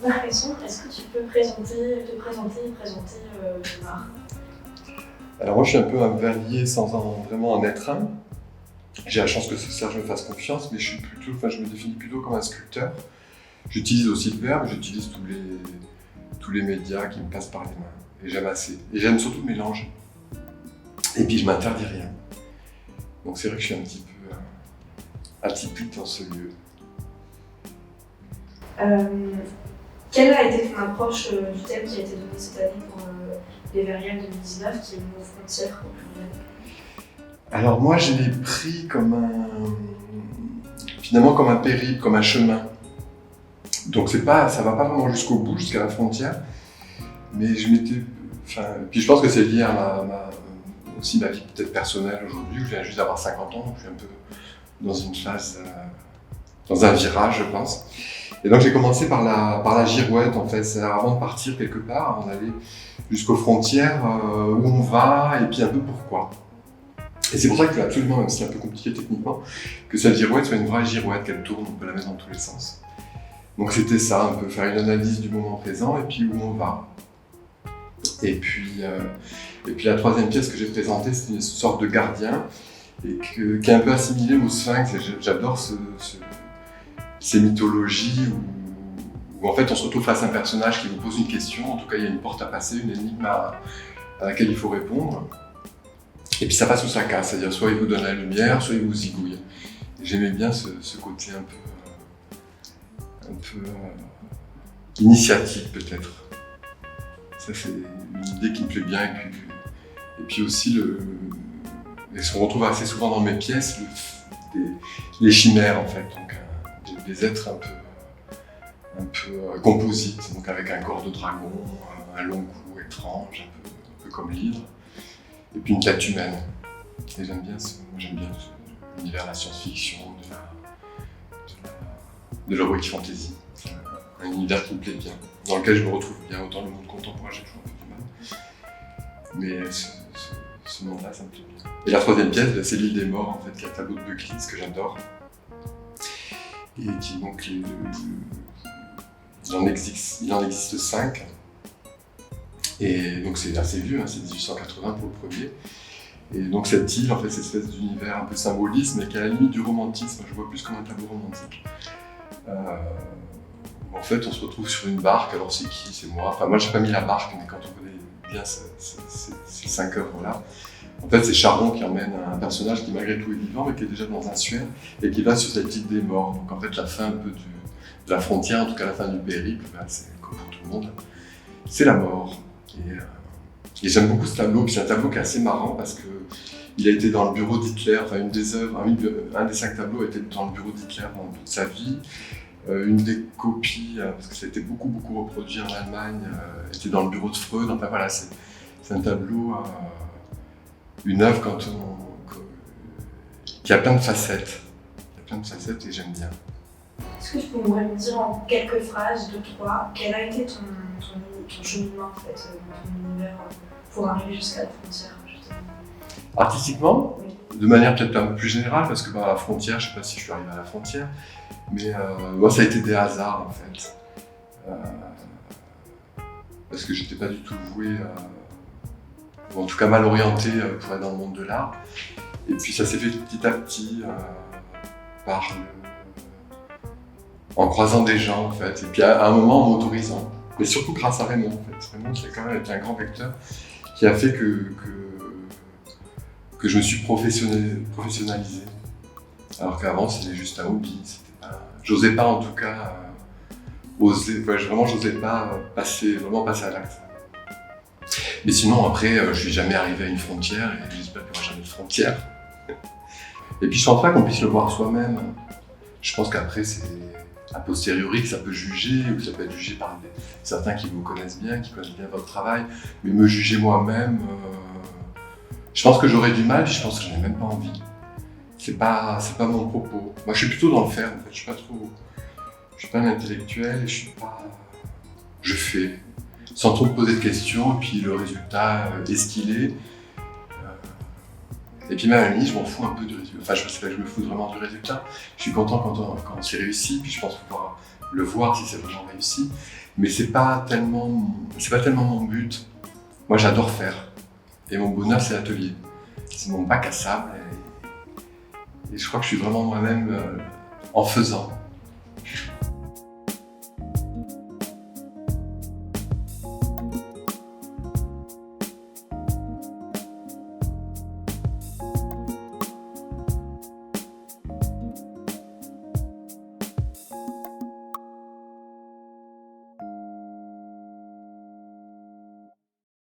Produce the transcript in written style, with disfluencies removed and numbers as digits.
Marie-Son, est-ce que tu peux te présenter Mar? Alors moi je suis un peu un verrier sans vraiment en être un. J'ai la chance que Serge me fasse confiance, mais je me définis plutôt comme un sculpteur. J'utilise aussi le verbe, j'utilise tous les médias qui me passent par les mains. Et j'aime assez. Et j'aime surtout le mélange. Et puis je m'interdis rien. Donc c'est vrai que je suis un petit peu atypique dans ce lieu. Quelle a été ton approche du thème qui a été donné cette année pour les Verrières 2019, qui est nos frontières au pluriel? Alors moi je l'ai pris finalement comme un périple, comme un chemin. Donc ça va pas vraiment jusqu'au bout, jusqu'à la frontière, mais puis je pense que c'est lié à aussi ma vie peut-être personnelle aujourd'hui, où je viens juste d'avoir 50 ans, donc je suis un peu dans une phase, dans un virage je pense. Et donc j'ai commencé par la girouette en fait, c'est avant de partir quelque part, avant d'aller jusqu'aux frontières, où on va et puis un peu pourquoi. Et c'est pour ça qu'il faut absolument, même si c'est un peu compliqué techniquement, que cette girouette soit une vraie girouette, qu'elle tourne, on peut la mettre dans tous les sens. Donc c'était ça, un peu faire une analyse du moment présent et puis où on va. Et puis la troisième pièce que j'ai présentée, c'est une sorte de gardien qui est un peu assimilé au sphinx. J'adore ces mythologies où en fait on se retrouve face à un personnage qui vous pose une question, en tout cas il y a une porte à passer, une énigme à laquelle il faut répondre. Et puis ça passe ou ça casse, c'est-à-dire soit il vous donne la lumière, soit il vous zigouille. Et j'aimais bien ce côté un peu initiatique peut-être. Ça c'est une idée qui me plaît bien. Et puis aussi, et ce qu'on retrouve assez souvent dans mes pièces, les chimères en fait, donc des êtres un peu composites, donc avec un corps de dragon, un long cou étrange, un peu comme l'hydre, et puis une tête humaine. Et j'aime bien l'univers de la science-fiction, de l'heroic fantasy. C'est un univers qui me plaît bien, dans lequel je me retrouve bien. Autant le monde contemporain, j'ai toujours un peu du mal. Mais ce monde-là, ça me plaît bien. Et la troisième pièce, c'est l'île des morts, en fait, qui est un tableau de Beuclis que j'adore. Et qui, donc, il en existe 5. Et donc c'est assez vieux, hein, c'est 1880 pour le premier. Et donc cette île, en fait, cette espèce d'univers un peu symboliste, mais qui est à la limite du romantisme, je vois plus comme un tableau romantique. En fait, on se retrouve sur une barque, alors c'est qui? C'est moi. Enfin, moi, j'ai pas mis la barque, mais quand on connaît bien ces 5 œuvres-là, en fait, c'est Charon qui emmène un personnage qui, malgré tout, est vivant, mais qui est déjà dans un suaire, et qui va sur cette île des morts. Donc, en fait, la fin un peu de la frontière, en tout cas la fin du périple, c'est comme pour tout le monde, c'est la mort. Et j'aime beaucoup ce tableau, puis c'est un tableau qui est assez marrant parce qu'il a été dans le bureau d'Hitler, enfin une des œuvres, un des 5 tableaux a été dans le bureau d'Hitler pendant toute sa vie. Une des copies, parce que ça a été beaucoup reproduit en Allemagne, était dans le bureau de Freud. Enfin voilà, c'est un tableau, une œuvre qui a plein de facettes. Il y a plein de facettes et j'aime bien. Est-ce que tu pourrais me dire en quelques phrases, 2-3, quel a été ton cheminement en fait, dans ton univers pour arriver jusqu'à la frontière justement? Artistiquement, Oui. de manière peut-être un peu plus générale, parce que la frontière, je ne sais pas si je suis arrivé à la frontière, mais moi ça a été des hasards en fait. Parce que j'étais pas du tout voué, ou en tout cas mal orienté pour être dans le monde de l'art. Et puis ça s'est fait petit à petit en croisant des gens en fait, et puis à un moment en m'autorisant. Mais surtout grâce à Raymond en fait. Raymond qui a quand même été un grand vecteur, qui a fait que je me suis professionnalisé. Alors qu'avant c'était juste un hobby, j'osais pas en tout cas j'osais pas passer à l'acte. Mais sinon après, je suis jamais arrivé à une frontière et j'espère qu'il n'y aura jamais de frontière. Et puis je pense pas qu'on puisse le voir soi-même. Je pense qu'après c'est a posteriori que ça peut juger, ou ça peut être jugé par certains qui vous connaissent bien, qui connaissent bien votre travail, mais me juger moi-même, je pense que j'aurais du mal, et je pense que je n'ai même pas envie. C'est pas mon propos. Moi je suis plutôt dans le faire en fait, je suis pas un intellectuel, et je fais, sans trop me poser de questions, et puis le résultat est ce qu'il est. Et puis même à la limite, je m'en fous un peu du résultat. Enfin, je sais pas que je me fous vraiment du résultat. Je suis content quand c'est réussi, puis je pense pouvoir le voir si c'est vraiment réussi. Mais c'est pas tellement mon but. Moi, j'adore faire. Et mon bonheur, c'est l'atelier. C'est mon bac à sable. Et je crois que je suis vraiment moi-même en faisant.